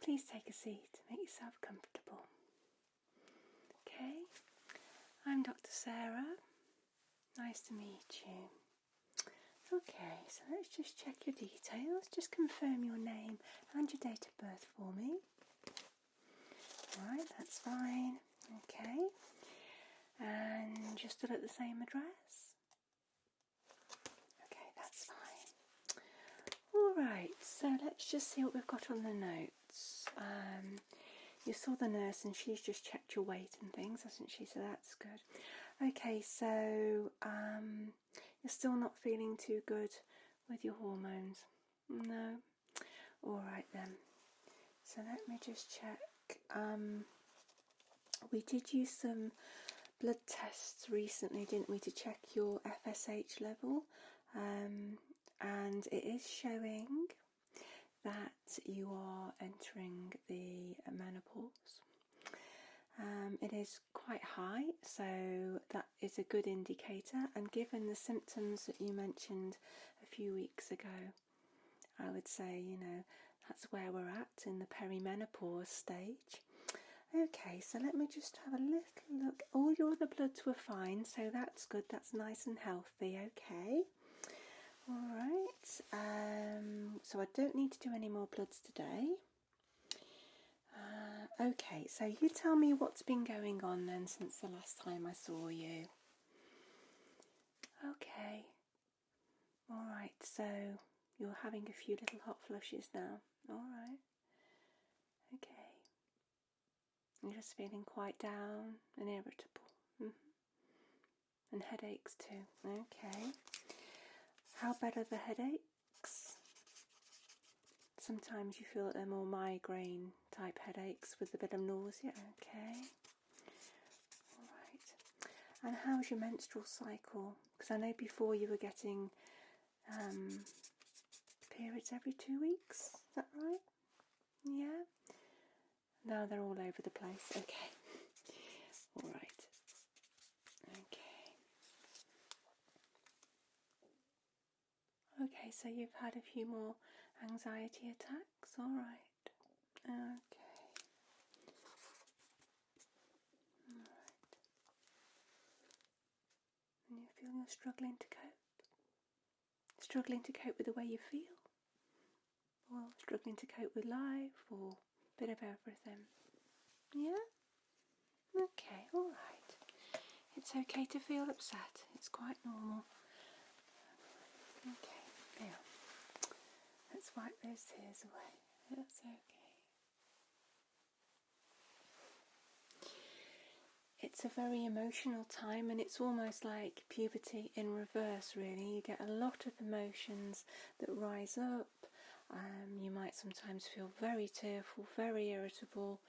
please take a seat, make yourself comfortable. Okay, I'm Dr. Sarah. Nice to meet you. Okay, so let's just check your details. Just confirm your name and your date of birth for me. Alright, that's fine. Okay, and you're still at the same address? Okay, that's fine. Alright, so let's just see what we've got on the notes. You saw the nurse and she's just checked your weight and things, hasn't she? So that's good. Okay, so you're still not feeling too good with your hormones? No? Alright then. So let me just check. We did use some blood tests recently, didn't we, to check your FSH level, and it is showing that you are entering the menopause. It is quite high, so that is a good indicator, and given the symptoms that you mentioned a few weeks ago, I would say, that's where we're at in the perimenopause stage. Okay, so let me just have a little look. All your other bloods were fine, so that's good. That's nice and healthy. Okay. Alright. So I don't need to do any more bloods today. Okay, so you tell me what's been going on then since the last time I saw you. Okay. Alright, so you're having a few little hot flushes now. Alright. Okay. You're just feeling quite down and irritable. And headaches too. Okay. How bad are the headaches? Sometimes you feel that they're more migraine type headaches with a bit of nausea. Okay. Alright. And how's your menstrual cycle? Because I know before you were getting periods every 2 weeks. Is that right? Yeah. Now they're all over the place. Okay. All right. Okay. Okay, so you've had a few more anxiety attacks. All right. Okay. All right. And you feel you're struggling to cope? Struggling to cope with the way you feel? Or struggling to cope with life? Or a bit of everything? Yeah? Okay, alright. It's okay to feel upset. It's quite normal. Okay, now, let's wipe those tears away. That's okay. It's a very emotional time, and it's almost like puberty in reverse, really. You get a lot of emotions that rise up. You might sometimes feel very tearful, very irritable,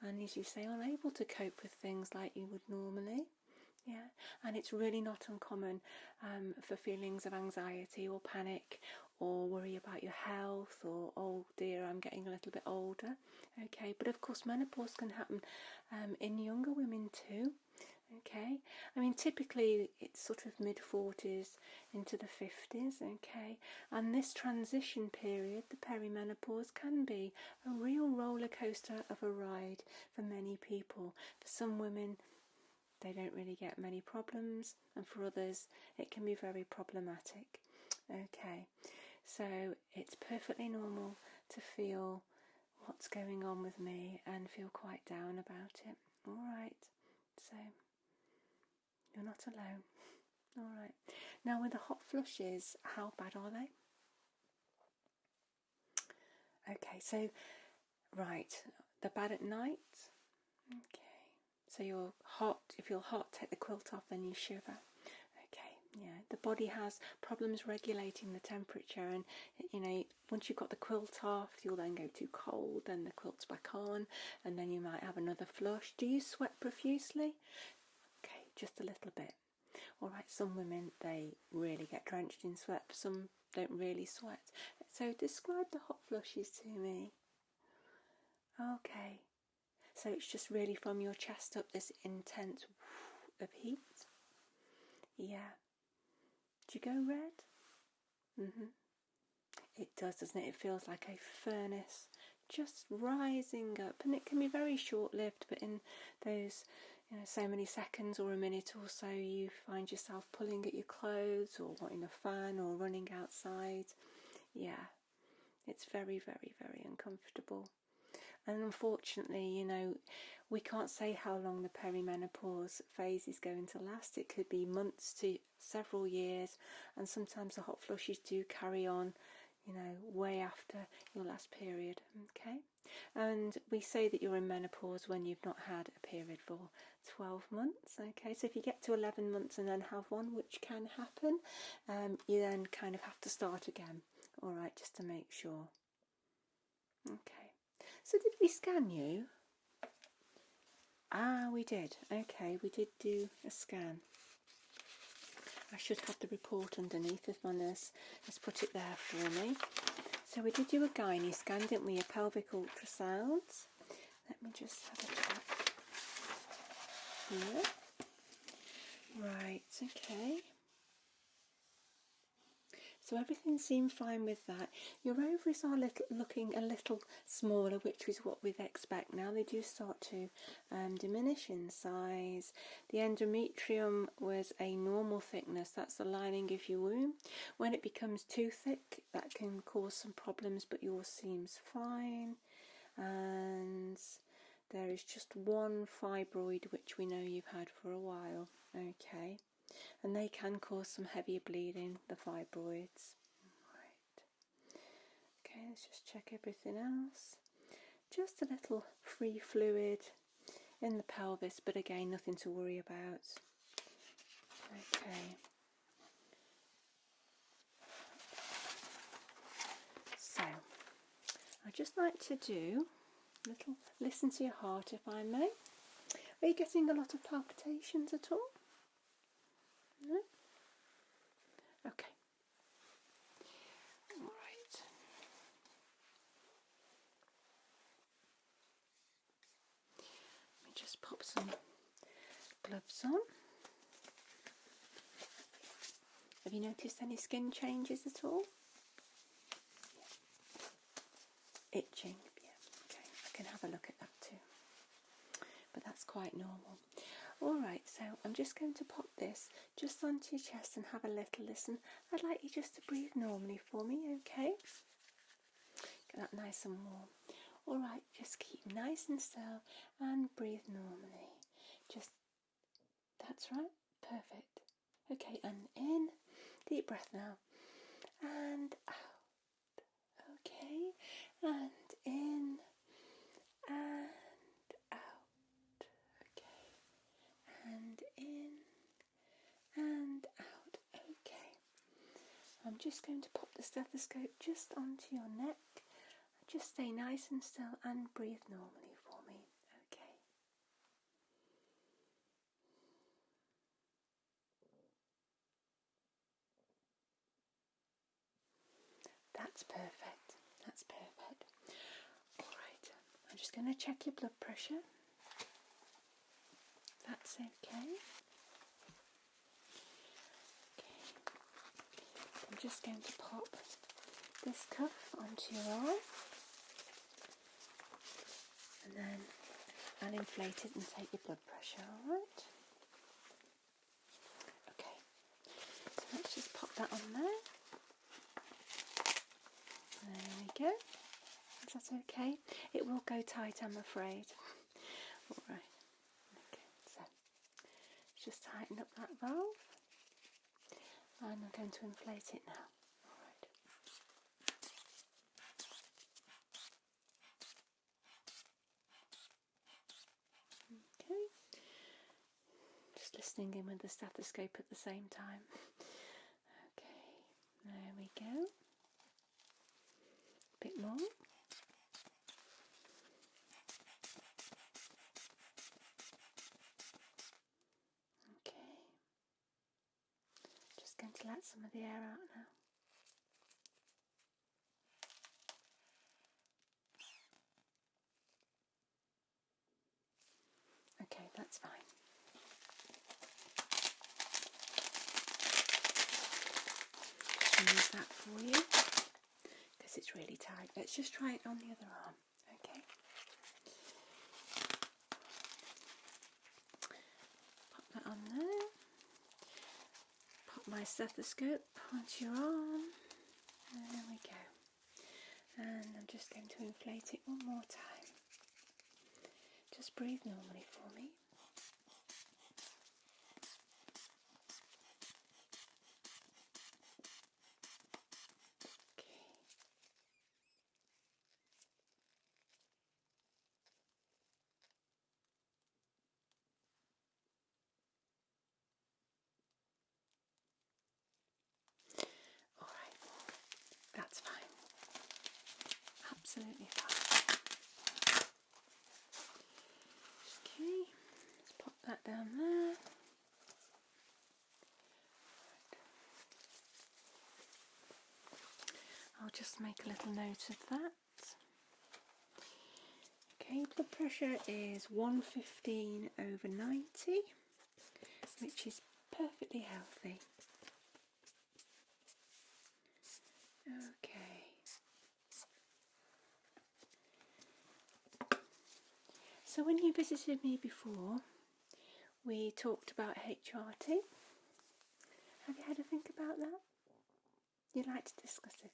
and as you say, unable to cope with things like you would normally. Yeah, and it's really not uncommon for feelings of anxiety or panic or worry about your health or, oh dear, I'm getting a little bit older. Okay, but of course menopause can happen in younger women too. Okay, I mean typically it's sort of mid-40s into the 50s, okay, and this transition period, the perimenopause, can be a real roller coaster of a ride for many people. For some women, they don't really get many problems, and for others it can be very problematic. Okay, so it's perfectly normal to feel what's going on with me and feel quite down about it. Alright, so you're not alone. Alright, now with the hot flushes, how bad are they? Okay, so, right, they're bad at night? Okay. So you're hot, you feel hot, take the quilt off, then you shiver. Okay, yeah. The body has problems regulating the temperature, and once you've got the quilt off, you'll then go too cold, then the quilt's back on, and then you might have another flush. Do you sweat profusely? Okay, just a little bit. Alright, some women, they really get drenched in sweat, some don't really sweat. So describe the hot flushes to me. Okay. So it's just really from your chest up, this intense of heat. Yeah. Do you go red? It does, doesn't it? It feels like a furnace just rising up, and it can be very short-lived, but in those so many seconds or a minute or so, you find yourself pulling at your clothes or wanting a fan or running outside. Yeah, it's very, very, very uncomfortable. And unfortunately, we can't say how long the perimenopause phase is going to last. It could be months to several years, and sometimes the hot flushes do carry on, way after your last period, okay? And we say that you're in menopause when you've not had a period for 12 months, okay? So if you get to 11 months and then have one, which can happen, you then kind of have to start again, all right, just to make sure. Okay, so did we scan you? Ah, we did. Okay, we did do a scan. I should have the report underneath if my nurse has put it there for me. So we did do a gynae scan, didn't we? A pelvic ultrasound. Let me just have a check here. Right, okay. So everything seemed fine with that. Your ovaries are looking a little smaller, which is what we'd expect now. They do start to diminish in size. The endometrium was a normal thickness. That's the lining of your womb. When it becomes too thick, that can cause some problems, but yours seems fine. And there is just one fibroid, which we know you've had for a while. Okay. And they can cause some heavier bleeding, the fibroids. Right. Okay, let's just check everything else. Just a little free fluid in the pelvis, but again, nothing to worry about. Okay. So, I'd just like to do a little listen to your heart, if I may. Are you getting a lot of palpitations at all? No? Okay. All right. Let me just pop some gloves on. Have you noticed any skin changes at all? Yeah. Itching, yeah. Okay, I can have a look at that too. But that's quite normal. Alright, so I'm just going to pop this just onto your chest and have a little listen. I'd like you just to breathe normally for me, okay? Get that nice and warm. Alright, just keep nice and still and breathe normally. Just, that's right, perfect. Okay, and in, deep breath now. And out. Okay, and in, and out. Okay. And in and out. Okay. I'm just going to pop the stethoscope just onto your neck. Just stay nice and still and breathe normally for me. Okay. That's perfect. That's perfect. Alright. I'm just going to check your blood pressure. That's okay. I'm just going to pop this cuff onto your arm, and then I'll inflate it and take your blood pressure, alright? Okay, so let's just pop that on there. There we go. Is that okay? It will go tight, I'm afraid. Alright, okay, so just tighten up that valve. And I'm going to inflate it now. Alright. Okay. Just listening in with the stethoscope at the same time. Okay. There we go. A bit more. Okay. Just going to let some of the air out now. Okay, that's fine. Just remove that for you because it's really tight. Let's just try it on the other arm. on there. Pop my stethoscope onto your arm. There we go. And I'm just going to inflate it one more time. Just breathe normally for me. That's fine. Absolutely fine. Okay, let's pop that down there. I'll just make a little note of that. Okay, blood pressure is 115 over 90, which is perfectly healthy. Okay. So when you visited me before, we talked about HRT. Have you had a think about that? You'd like to discuss it?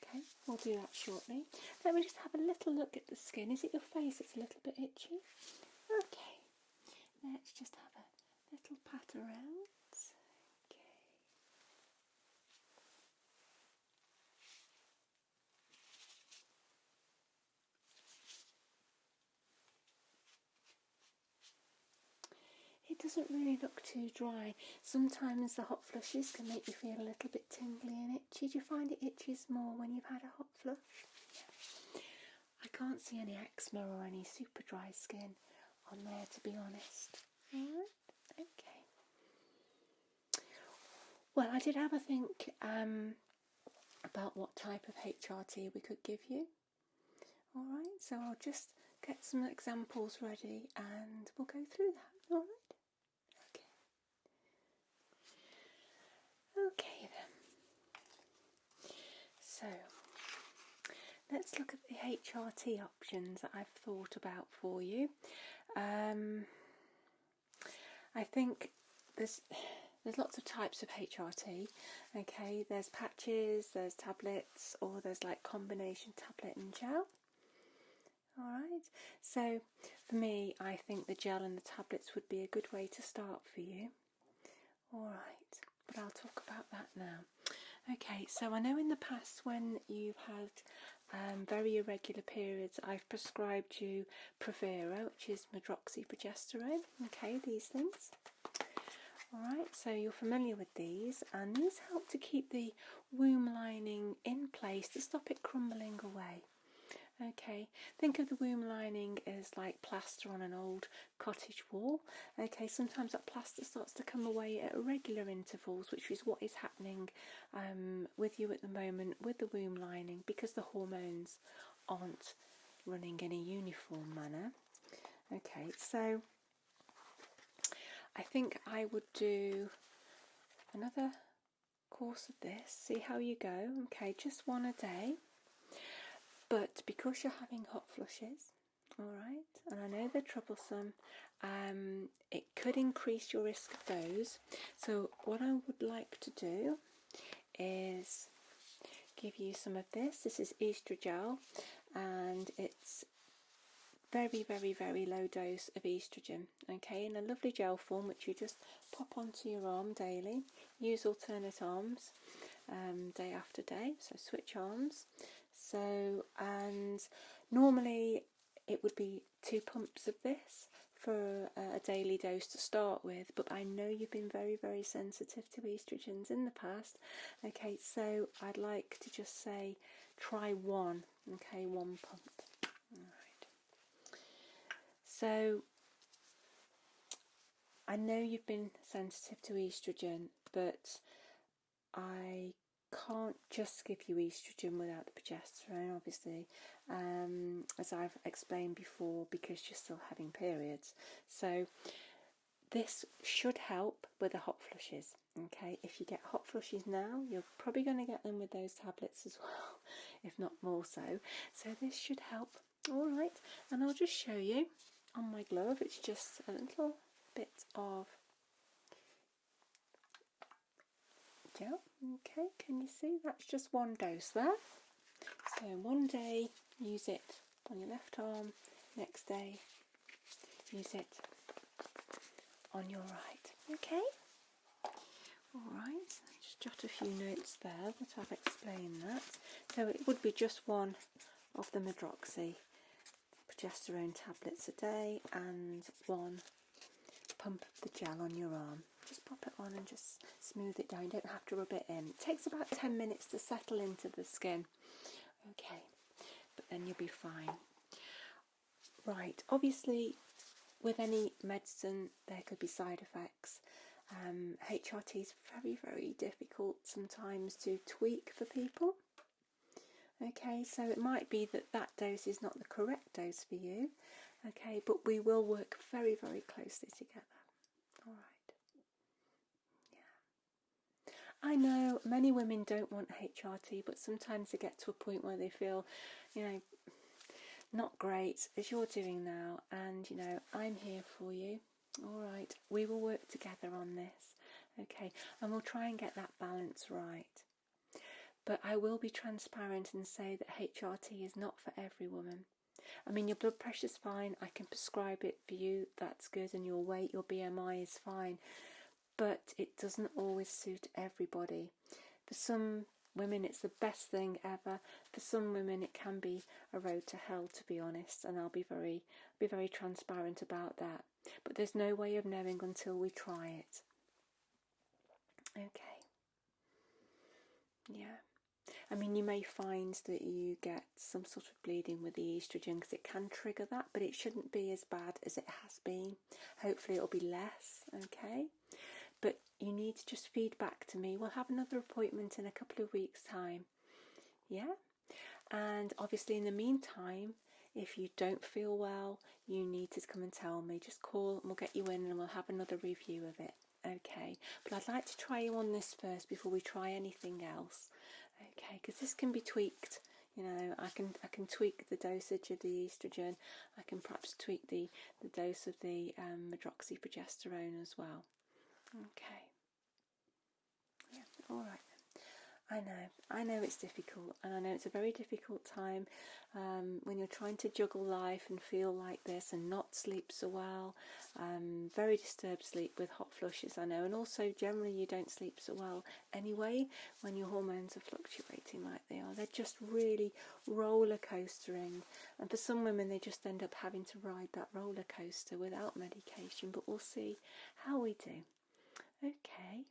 Okay, we'll do that shortly. Let me just have a little look at the skin. Is it your face that's a little bit itchy? Okay, let's just have a little pat around. Okay. It doesn't really look too dry. Sometimes the hot flushes can make you feel a little bit tingly and itchy. Do you find it itches more when you've had a hot flush? Yeah. I can't see any eczema or any super dry skin on there, to be honest. Alright, okay. Well, I did have a think about what type of HRT we could give you. Alright, so I'll just get some examples ready and we'll go through that. Alright? Okay then. So let's look at the HRT options that I've thought about for you. I think there's lots of types of HRT. Okay, there's patches, there's tablets, or there's like combination tablet and gel. Alright, so for me, I think the gel and the tablets would be a good way to start for you. Alright, but I'll talk about that now. Okay, so I know in the past when you've had very irregular periods, I've prescribed you Provera, which is Progesterone. Okay, these things. Alright, so you're familiar with these, and these help to keep the womb lining in place to stop it crumbling away. Okay, think of the womb lining as like plaster on an old cottage wall. Okay, sometimes that plaster starts to come away at irregular intervals, which is what is happening with you at the moment with the womb lining, because the hormones aren't running in a uniform manner. Okay, so I think I would do another course of this, see how you go. Okay, just one a day. But because you're having hot flushes, alright, and I know they're troublesome, it could increase your risk of those. So what I would like to do is give you some of this. This is estrogel, and it's very, very, very low dose of estrogen, okay, in a lovely gel form, which you just pop onto your arm daily. Use alternate arms day after day, so switch arms. So, and normally it would be 2 pumps of this for a daily dose to start with, but I know you've been very, very sensitive to estrogens in the past. Okay, so I'd like to just say try one, okay, 1 pump. Alright. So I know you've been sensitive to estrogen, but I can't just give you estrogen without the progesterone, obviously, as I've explained before, because you're still having periods. So this should help with the hot flushes. Okay, if you get hot flushes now, you're probably going to get them with those tablets as well, if not more so. So this should help. All right, and I'll just show you on my glove. It's just a little bit of gel. Okay, can you see? That's just one dose there. So one day use it on your left arm, next day use it on your right. Okay? Alright, just jot a few notes there that I've explained that. So it would be just one of the Medroxy progesterone tablets a day and one pump of the gel on your arm. Just pop it on and just smooth it down. You don't have to rub it in. It takes about 10 minutes to settle into the skin. Okay, but then you'll be fine. Right, obviously with any medicine there could be side effects. HRT is very, very difficult sometimes to tweak for people. Okay, so it might be that that dose is not the correct dose for you. Okay, but we will work very, very closely together. All right. Yeah. I know many women don't want HRT, but sometimes they get to a point where they feel, you know, not great as you're doing now, and you know, I'm here for you. All right, we will work together on this. Okay, and we'll try and get that balance right. But I will be transparent and say that HRT is not for every woman. I mean, your blood pressure's fine, I can prescribe it for you, that's good, and your weight, your BMI is fine, but it doesn't always suit everybody. For some women it's the best thing ever. For some women it can be a road to hell, to be honest, and I'll be very transparent about that. But there's no way of knowing until we try it. Okay. Yeah. I mean, you may find that you get some sort of bleeding with the estrogen because it can trigger that, but it shouldn't be as bad as it has been. Hopefully it'll be less, okay? But you need to just feed back to me. We'll have another appointment in a couple of weeks' time. Yeah? And obviously in the meantime, if you don't feel well, you need to come and tell me. Just call and we'll get you in and we'll have another review of it. Okay, but I'd like to try you on this first before we try anything else. Okay, because this can be tweaked. You know, I can tweak the dosage of the estrogen. I can perhaps tweak the dose of the Medroxy progesterone as well. Okay. Yeah. All right. I know it's difficult, and I know it's a very difficult time when you're trying to juggle life and feel like this and not sleep so well. Very disturbed sleep with hot flushes, I know, and also generally you don't sleep so well anyway when your hormones are fluctuating like they are. They're just really roller coastering, and for some women they just end up having to ride that roller coaster without medication, but we'll see how we do. Okay.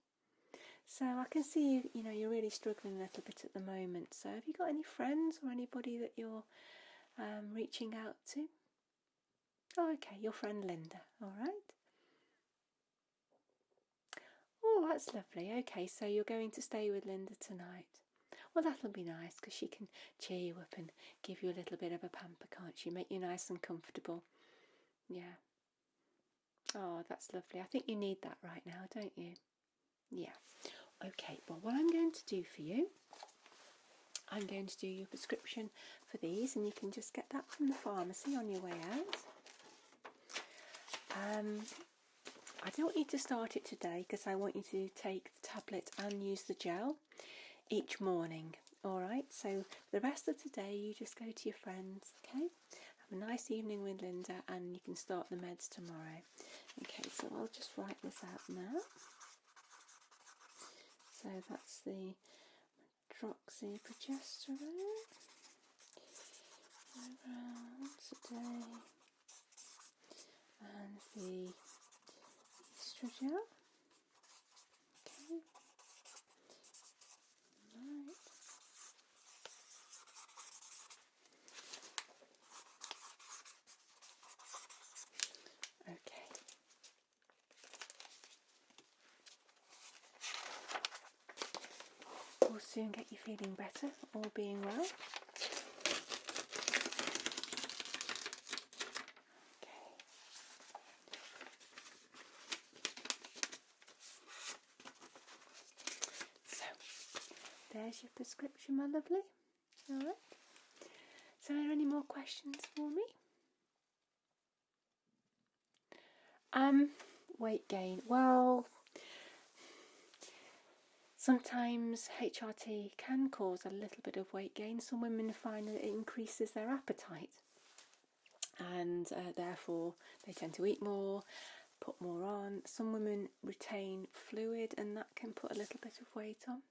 So I can see you're really struggling a little bit at the moment. So have you got any friends or anybody that you're reaching out to? Oh, okay, your friend Linda. All right. Oh, that's lovely. Okay, so you're going to stay with Linda tonight. Well, that'll be nice because she can cheer you up and give you a little bit of a pamper, can't she? Make you nice and comfortable. Yeah. Oh, that's lovely. I think you need that right now, don't you? Yeah. Okay, well, what I'm going to do for you, I'm going to do your prescription for these, and you can just get that from the pharmacy on your way out. I don't want you to start it today because I want you to take the tablet and use the gel each morning. All right, so the rest of today you just go to your friends, okay? Have a nice evening with Linda and you can start the meds tomorrow. Okay, so I'll just write this out now. So that's the Medroxy progesterone, 5 rounds a day, and the estrogen. Okay, right. Okay. We'll soon get you feeling better, all being well. Okay. So, there's your prescription, my lovely. All right. So, are there any more questions for me? Weight gain. Well, Sometimes HRT can cause a little bit of weight gain. Some women find that it increases their appetite, and therefore they tend to eat more, put more on. Some women retain fluid, and that can put a little bit of weight on.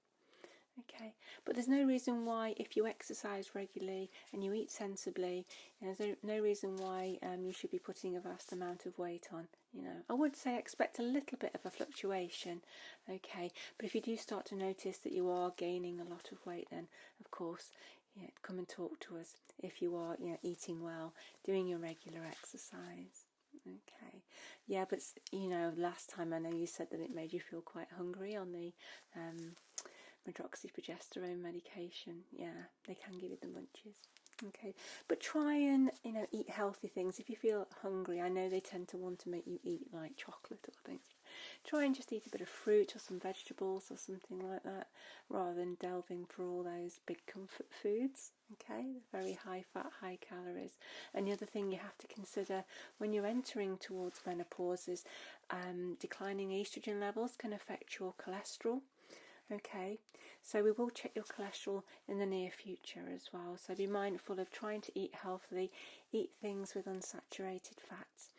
Okay, but there's no reason why, if you exercise regularly and you eat sensibly, there's no reason why you should be putting a vast amount of weight on. I would say expect a little bit of a fluctuation, okay, but if you do start to notice that you are gaining a lot of weight, then of course, come and talk to us if you are, eating well, doing your regular exercise. Okay, yeah, but last time I know you said that it made you feel quite hungry on the progesterone medication. Yeah, they can give you the munchies. Okay, but try and eat healthy things. If you feel hungry, I know they tend to want to make you eat like chocolate or things. Try and just eat a bit of fruit or some vegetables or something like that, rather than delving for all those big comfort foods. Okay, they're very high fat, high calories. And the other thing you have to consider when you're entering towards menopause is declining estrogen levels can affect your cholesterol. Okay, so we will check your cholesterol in the near future as well. So be mindful of trying to eat healthily, eat things with unsaturated fats.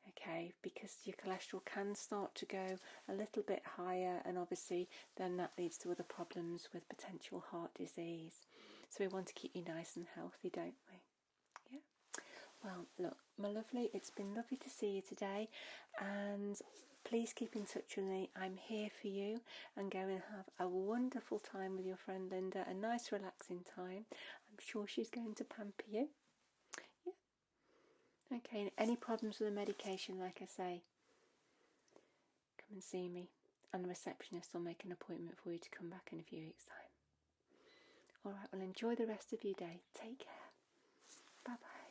Okay, because your cholesterol can start to go a little bit higher, and obviously then that leads to other problems with potential heart disease. So we want to keep you nice and healthy, don't we? Yeah. Well, look, my lovely, it's been lovely to see you today, and please keep in touch with me. I'm here for you, and go and have a wonderful time with your friend Linda, a nice relaxing time. I'm sure she's going to pamper you. Yeah. Okay, any problems with the medication, like I say, come and see me, and the receptionist will make an appointment for you to come back in a few weeks' time. Alright, well, enjoy the rest of your day. Take care. Bye-bye.